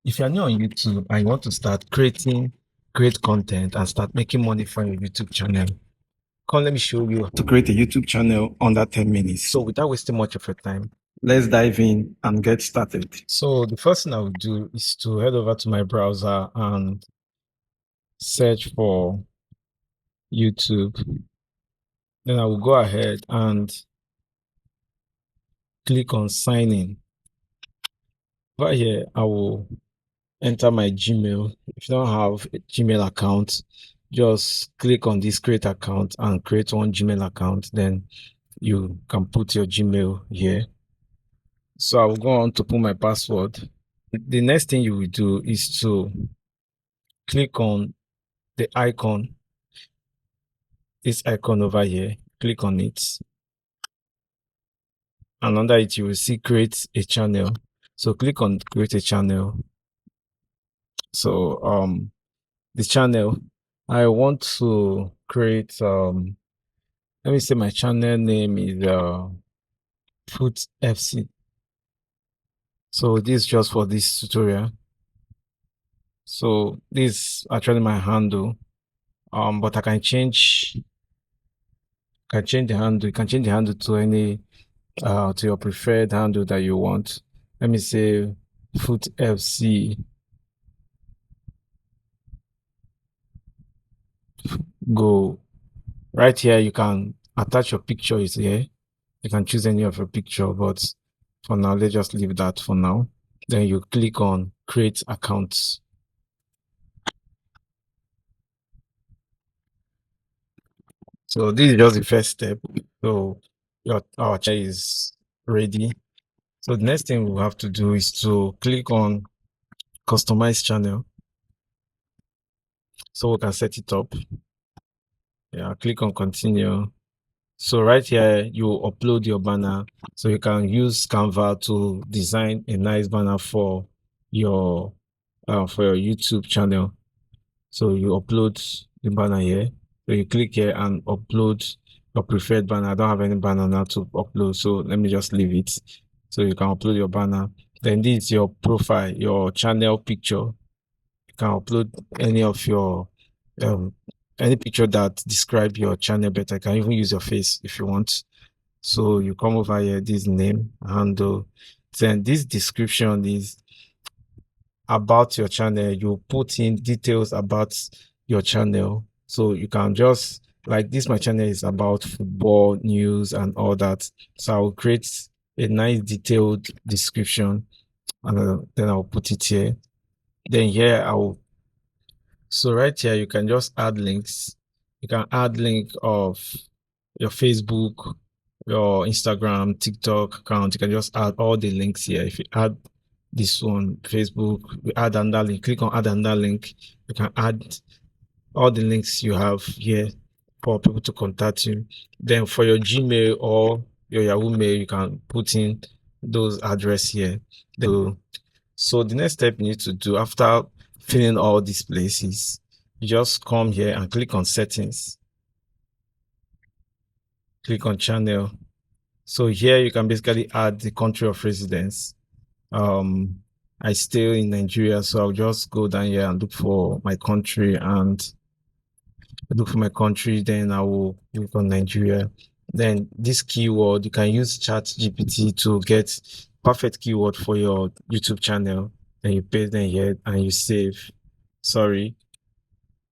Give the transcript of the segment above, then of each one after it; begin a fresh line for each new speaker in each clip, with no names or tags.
If you're new on YouTube and you want to start creating great content and start making money from your YouTube channel, come let me show you how to create a YouTube channel under 10 minutes. So without wasting much of your time, let's dive in and get started. So the first thing I will do is to head over to my browser and search for YouTube. Then I will go ahead and click on sign in. Over here, I will enter my Gmail. If you don't have a Gmail account, just click on this create account and create one Gmail account. Then you can put your Gmail here. So I will go on to put my password. The next thing you will do is to click on the icon, this icon over here, click on it. And under it, you will see create a channel. So click on create a channel. So the channel, I want to create let me say my channel name is Foot FC. So this is just for this tutorial. So this is actually my handle. But I can change the handle. You can change the handle to any to your preferred handle that you want. Let me say Foot FC Go. Right here you can attach your picture is here. You can choose any of your picture, but for now let's just leave that for now. Then you click on create accounts. So this is just the first step. So our channel is ready. So the next thing we have to do is to click on customize channel. So we can set it up. Yeah, click on continue. So right here, you upload your banner. So you can use Canva to design a nice banner for your YouTube channel. So you upload the banner here. So you click here and upload your preferred banner. I don't have any banner now to upload, so let me just leave it. So you can upload your banner. Then this is your profile, your channel picture. You can upload any of your any picture that describe your channel better. You can even use your face if you want. So you come over here, this name, handle. Then this description is about your channel. You put in details about your channel. So you can just like this, my channel is about football news and all that. So I'll create a nice detailed description and then I'll put it here. Then here so right here you can just add links. You can add link of your Facebook, your Instagram, TikTok account. You can just add all the links here. If you add this one, Facebook, we add another link. Click on add another link. You can add all the links you have here for people to contact you. Then for your Gmail or your Yahoo Mail, you can put in those address here. So the next step you need to do after filling all these places, you just come here and click on settings. Click on channel. So here you can basically add the country of residence. I stay in Nigeria, so I'll just go down here and look for my country then I will click on Nigeria. Then this keyword, you can use ChatGPT to get perfect keyword for your YouTube channel. Then you paste them here and you save. Sorry,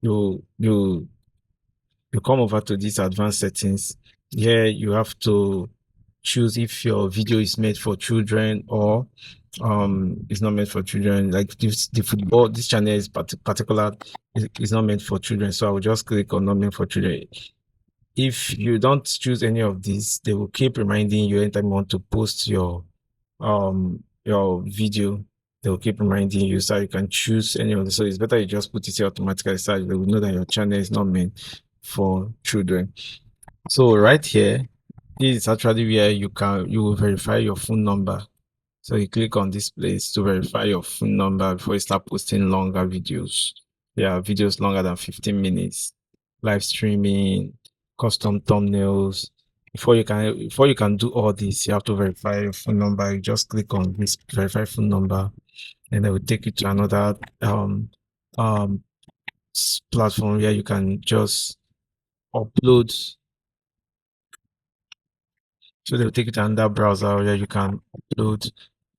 you come over to these advanced settings. Here you have to choose if your video is made for children or it's not meant for children. Like this channel is particular, it's not meant for children. So I will just click on not meant for children. If you don't choose any of these, they will keep reminding you anytime you want to post your video. They will keep reminding you, so you can choose any of them. So it's better you just put it here automatically, so they will know that your channel is not meant for children. So right here, this is actually where you will verify your phone number. So you click on this place to verify your phone number before you start posting longer videos. Yeah, videos longer than 15 minutes, live streaming, custom thumbnails. Before you can do all this, you have to verify your phone number. You just click on this verify phone number. and they will take you to another um platform where you can just upload. So they'll take you to another browser where you can upload.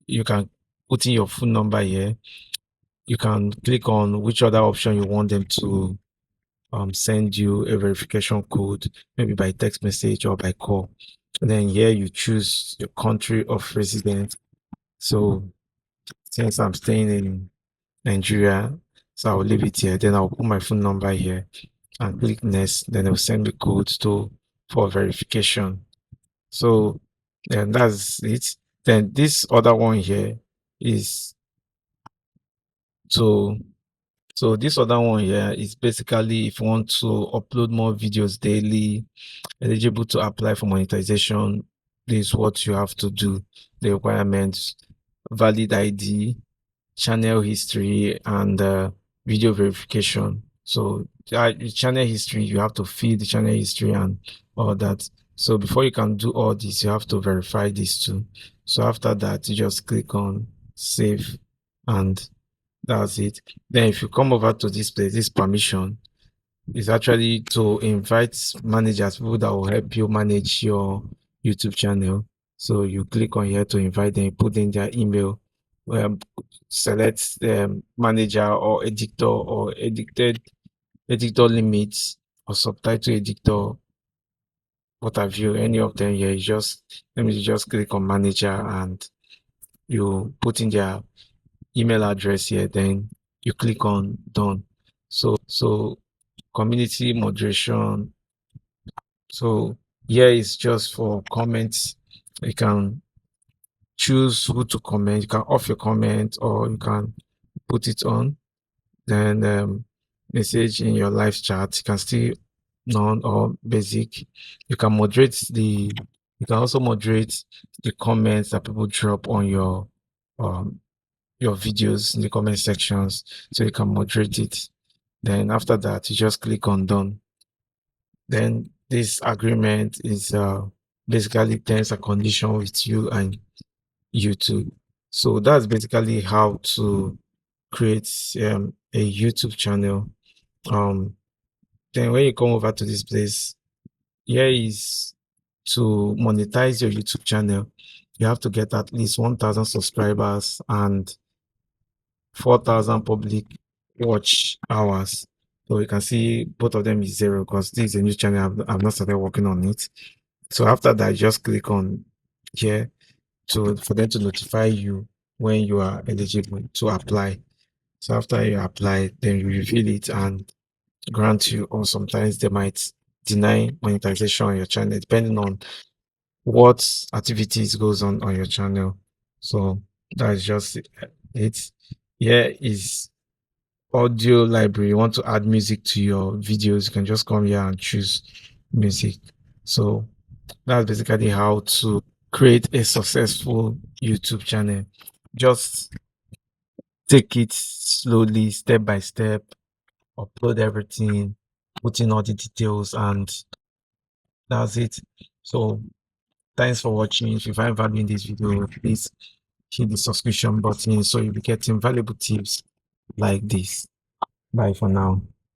You can put in your phone number here. You can click on which other option you want them to send you a verification code, maybe by text message or by call. And then here you choose your country of residence. So since I'm staying in Nigeria, so I'll leave it here. Then I'll put my phone number here and click next. Then they'll send me codes to for verification. So then that's it. Then this other one here is to so this other one here is basically if you want to upload more videos daily, eligible to apply for monetization, this is what you have to do. The requirements: valid ID, channel history, and video verification. So the channel history, you have to feed the channel history and all that. So before you can do all this, you have to verify this too. So after that, you just click on save, and that's it. Then if you come over to this place, this permission is actually to invite managers, people that will help you manage your YouTube channel. So you click on here to invite them, put in their email, um, select manager or editor limits or subtitle editor, what have you, any of them here. You just let me just click on manager and you put in their email address here, then you click on done. So community moderation. So here is just for comments. You can choose who to comment. You can off your comment or you can put it on. Then message in your live chat. You can still none or basic. You can moderate the. You can also moderate the comments that people drop on um your videos in the comment sections. So you can moderate it. Then after that, you just click on done. Then this agreement is basically terms and condition with you and YouTube. So that's basically how to create a YouTube channel. Um, then when you come over to this place, here is to monetize your YouTube channel. You have to get at least 1,000 subscribers and 4,000 public watch hours. So you can see both of them is zero because this is a new channel. I've not started working on it. So after that, just click on here for them to notify you when you are eligible to apply. So after you apply, then you reveal it and grant you, or sometimes they might deny monetization on your channel depending on what activities goes on your channel. So that's just it. Here is audio library. You want to add music to your videos, you can just come here and choose music. So that's basically how to create a successful YouTube channel. Just take it slowly, step by step, upload everything, put in all the details, and that's it. So thanks for watching. If you find value in this video, please hit the subscription button so you'll be getting valuable tips like this. Bye for now.